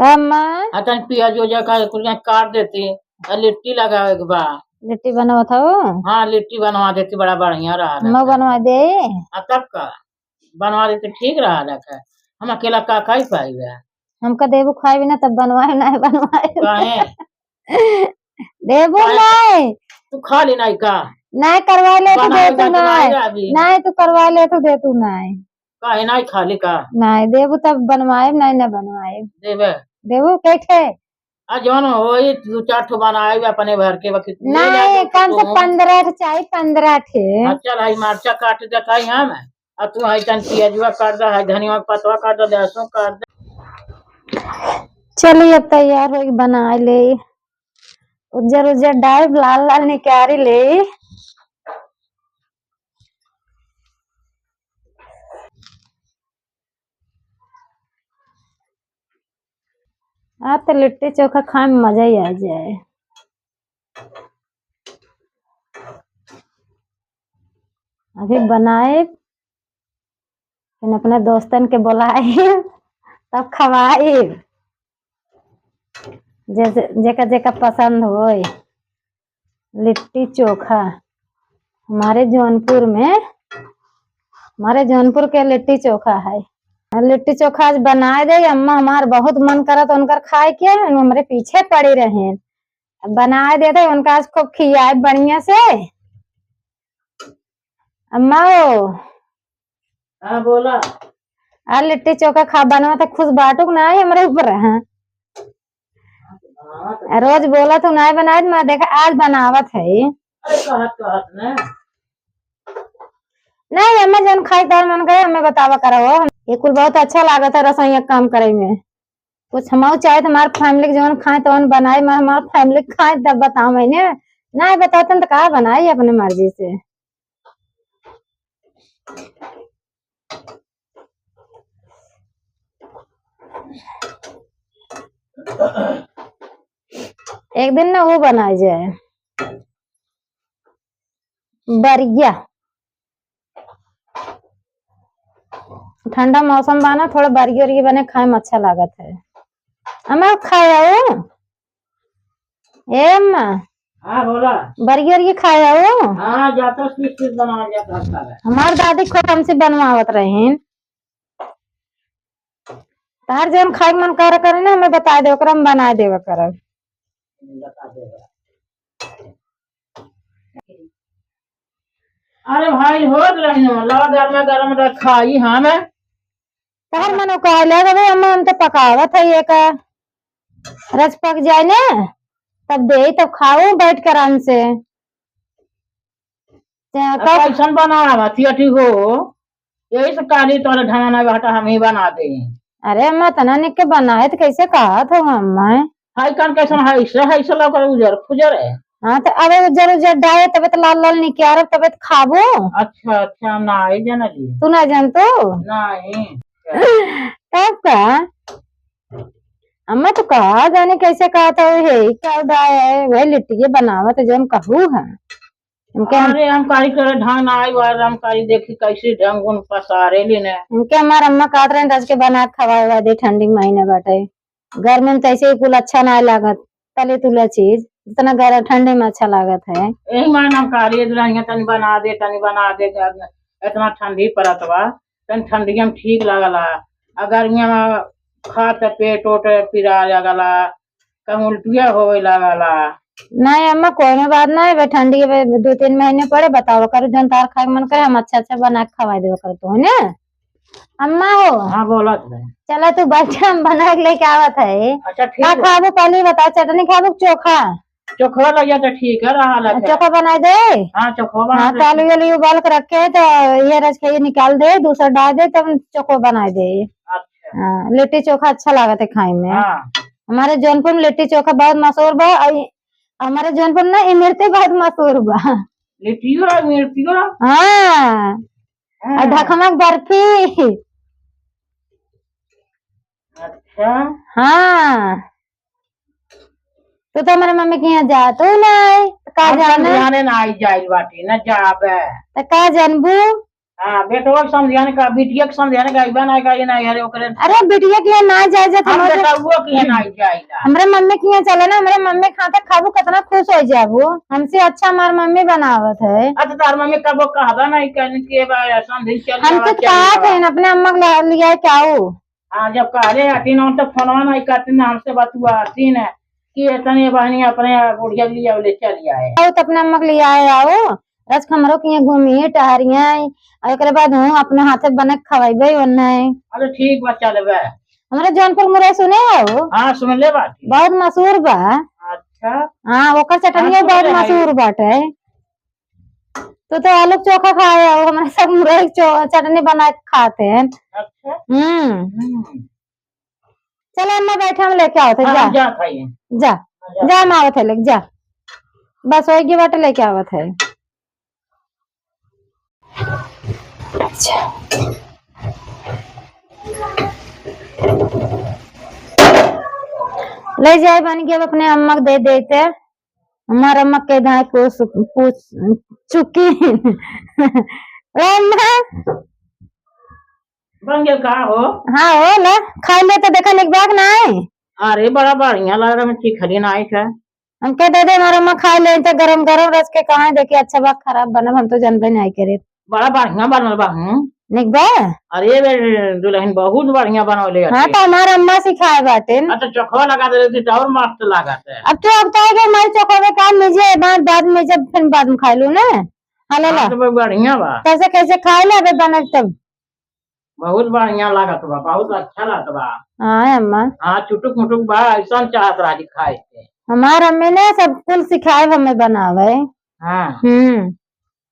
अच्छा प्याज वोजा का काट देती और लिट्टी लगावे के बा। लिट्टी बनवा था। हाँ लिट्टी बनवा देती बड़ा बढ़िया रहा। मैं बनवा दे तब का बनवा देती ठीक रहा। हम अकेला का ही पाई हमका देबू खाए भी ना तब बनवाए ना बनवाए देबू काहे? नहीं तू खा ली नहीं का नहीं करवा ले तो दे तू नहीं नहीं तू करवा ले तो दे तू नहीं काहे नहीं खा ली का नहीं देबू तब बनवाए नहीं ना बनवाए देबे देबू कैसे जौन वही 2-4 ठो बनाए अपने भर के वक्त नहीं कम से 15 चाहिए 15 थे। चल हाई मरचा काट देता हम और तू हाई तन पियाजुआ काट दे हाई धनिया पतवा काट दे लहसुन काट दे। चलिए अब तैयार हो बना ले उज्जर उज्जर डाल लाल लाल निकारी ले। तो लिट्टी चोखा खाए में मजा ही आ जाए। अभी बनाए फिर अपने दोस्तन के बुलाए तब खवाए जैसे जेका जेका पसंद हो। लिट्टी चोखा हमारे जौनपुर के लिट्टी चोखा है। लिट्टी चोखा आज बनाए दे अम्मा हमार बहुत मन करा तो उनका खाए के हमारे पीछे पड़ी रहे बनाए दे दे उनका आज खूब खियाए बढ़िया से। अम्मा हो हाँ बोला लिट्टी चोखा खा बनवा तो खुश बाटू ना हमारे ऊपर है। रोज बोला तो नहीं बनाए मैं देखा आज बनावत है। नहीं अम्मा जन खाई तार मन गए हमें बतावा करो ये कुल बहुत अच्छा लागत है रसोई काम करे में। कुछ हम चाहे तो हमारे फैमिली के जवन खाए तो बनाए मैं हमारे फैमिली खाए तब बताओ मैंने नहीं बताते तो कहा बनाई अपने मर्जी से। एक दिन ना वो बनाई जाए बरिया ठंडा मौसम बना थोड़ा बरिया वरिया बने खाए में अच्छा लागत है। अम्मा खाए आओ ए अम्मा हाँ बोला बरिया वरिया खाए आओ। हाँ जाता बना जाता हमार दादी खुद हमसे बनवावत रहे तार जन खाए मन करे ना हमें बता दे हम बना देव कर। अरे भाई हो रही गर्मा गर्म रखाई हम तार मनो कहा ले अम्मा हम तो पकावत है ये का रस पक जाए ना तब दे तब खाओ बैठ कर आराम से। कैसन बना थियठी हो यही सब काली तोरे ढंगा बेटा हम ही बना दे। अरे अम्मा तना निक के बनाए तो कैसे कहा था अम्मा हाई कन कैसन है लग उजर खुजर है। हाँ तो अरे उजर उजर डाले तबे तो लाल लाल निकाल तबे तो खाबो। अच्छा अच्छा नहीं जाना जी तू ना जान तो नहीं तब का अम्मा तो कहा जाने कैसे कहा था है क्या उड़ाया है वही लिट्टी बनावत जो हम कहू है। अरे हम कारी करे ढंग ना आई बार हम कारी देखी कैसे ढंग उन पसारे लेने उनके हमारे अम्मा काट रहे रस के बना खवाए हुआ दे ठंडी महीने बाटे गर्मी में तो ऐसे ही कुल अच्छा ना लागत तले तुला चीज इतना गर्म ठंडे में अच्छा लागत है। यही महीना कारी तनी बना दे इतना ठंडी पड़त बा तनी ठंडी में ठीक लगला गर्मिया में खा तो पेट ओट पिरा लगला कहीं उल्टिया होवे लगला। नहीं अम्मा कोई बात नहीं ठंडी के 2-3 महीने पड़े बताओ कर जन तार खाए मन करे हम अच्छा अच्छा बना के खवा देव कर तो है ना अम्मा हो। हाँ बोला चला तू बैठ हम बना के लेके आवत है। अच्छा ठीक है खाबो पहले बता चटनी खाबो चोखा चोखा लग जाता ठीक है रहा चोखा बना दे। हाँ चोखा हाँ तो आलू वालू उबाल के रखे तो ये रस खाइए निकाल दे दूसरा डाल दे तब चोखा बना दे। हाँ लिट्टी चोखा अच्छा लागत है खाए में। हमारे जौनपुर में लिट्टी चोखा बहुत मशहूर बा हमारे जौनपुर ना इमरती बहुत मशहूर बा लिट्टियो हाँ ढकमक बर्फी। अच्छा हाँ तो हमारे मम्मी के यहाँ जा तू नहीं का जाना ना आई जाए बाटी न जाबे तो का जानबू हाँ बेटो समझिया का बिटिया के समझिया का इबा ना का ये ना यार ओकरे अरे बिटिया की ना जाए जात हम बेटा वो की ना जाइला हमरे मम्मी की यहाँ चले ना हमरे मम्मी खाते खाबू कितना खुश हो जाबू हमसे अच्छा हमार मम्मी बनावत है। अच्छा तार मम्मी कबो कहबा नहीं के बा समझी चल हमसे कहा थे अपने अम्मा को लिया क्या हो। हाँ जब कहले आती ना तो फोनवा नहीं करती ना हमसे बतुआ आती ना कि इतनी बहनी अपने बुढ़िया के लिए ले चली आए आओ तो अपने अम्मा के लिए आए आओ रस खमरो की घूमिए टहरिए और बाद हूँ अपने हाथे बने खवाइबे वरना। अरे ठीक बा चलबे हमारे जौनपुर मुरई सुने हो। हाँ सुन ले बात बहुत मशहूर बा। अच्छा हाँ ओकर चटनिया बहुत मशहूर बाटे। तो आलू चोखा खाए हो हमारे सब मुरई चटनी बना के खाते हैं। अच्छा चलो अम्मा बैठे हम लेके आओ थे जा जा खाइए जा जा हम आवत है लेके जा बस वही की बाटे लेके आवत है। अच्छा ले जाए बन के अब अपने अम्मा को दे देते हमारे अम्मा के धाय को पूछ चुकी अम्मा बन गया कहा हो। हाँ हो ना खाई ले तो देखा एक बाग ना है। अरे बड़ा बढ़िया लग रहा है चिखली ना है हम कह दे हमारा अम्मा खा ले तो गरम गरम रस के कहा देखिए अच्छा बात खराब बना हम तो जानबे नहीं करे। बड़ा बढ़िया बनल बा निक बा। अरे दुल्हन बहुत बढ़िया बनौले। हाँ तो हमारा अम्मा सिखाए बाटे अच्छा चोखा लगा दे तो और मस्त लागत है। अब तो हमारे चोखा में काम मुझे बाद में जब फिर बाद में खा लू ना हाला तो बढ़िया बा कैसे कैसे खाए ला बना तब बहुत बढ़िया लागत बा बहुत अच्छा लागत बा। हाँ अम्मा हाँ चुटुक मुटुक बा ऐसा चाहत राजी खाए थे हमारा अम्मी ने सब कुछ सिखाए हमें बनावे। हाँ